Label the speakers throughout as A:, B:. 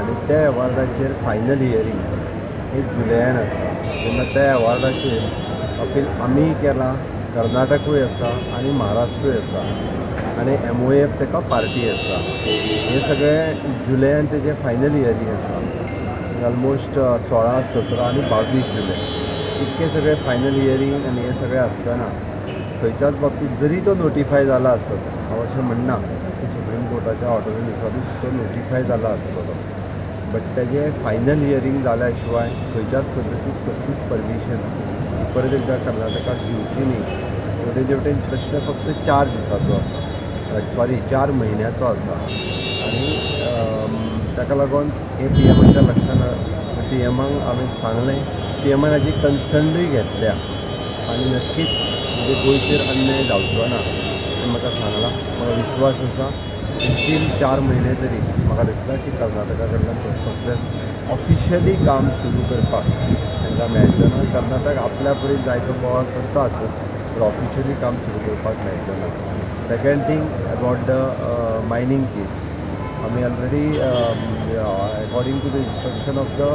A: आनी त्या अवॉर्डाचेर final hearing हे जुलयान आसा। तेन्ना त्या अवॉर्डाचेर अपील आमी केलां, कर्नाटकूय आसा आनी महाराष्ट्रूय आसा आनी MOF ताका पार्टी आसा। हे सगळे जुलयान तेजे फायनल हियरींग आसा। ऑलमोस्ट 16, 17 आनी 22 जुलय इतके सगळे फायनल हियरींग आनी हे सगळे आसतना खंयच्याच बाबतींत जरी तो नोटिफाय जाला आसत, हांव अशें म्हणना की सुप्रीम कोर्टाच्या ऑर्डरीनुसारूच तो नोटिफाय जाला आसतलो, बट तेजे फायनल हियरींग जाल्या शिवाय खंयच्याच पद्दतीन कसलीच परमिशन परत एकदा कर्नाटकाक दिवची न्ही। तेजे वटेन प्रश्न फक्त 4 दिसाचो आसा, सॉरी 4 म्हयन्याचो आसा आनी ताका लागून हे PMच्या लक्षान PMाक हांवें सांगलें, PMन हाजी कन्सर्नूय घेतल्या आनी नक्कीच म्हणजे गोंयचेर अन्याय जावचो ना हें म्हाका सांगलां। म्हाका विश्वास आसा तील 4 म्हयने तरी म्हाका दिसता की कर्नाटका कडल्यान कसलेंच ऑफिशियली काम सुरू करपाक तांकां मेळचें ना। कर्नाटक आपल्या परीन जायतो बोवाळ करता आसत, पण ऑफिशियली काम सुरू करपाक मेळचें ना। Second thing about the mining case, आमी already according to the instruction of the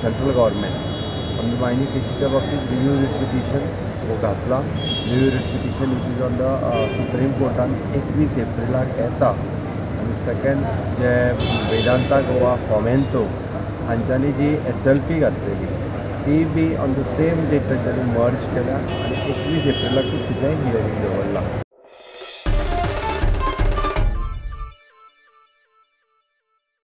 A: central government आमी मायनींग केसीच्या बाबतींत रिव्यू रिट पिटिशन घातला। Review writ petition which is on the supreme कोर्टान 21 एप्रिलाक येता आनी सेकेंड जे वेदांता गोवा फोमेंतो हांच्यांनी जी SLP घातलेली ती B on the same date तांच्यांनी मर्ज केल्या आनी 21 एप्रिलाक तिचेंय हियरींग दवरला।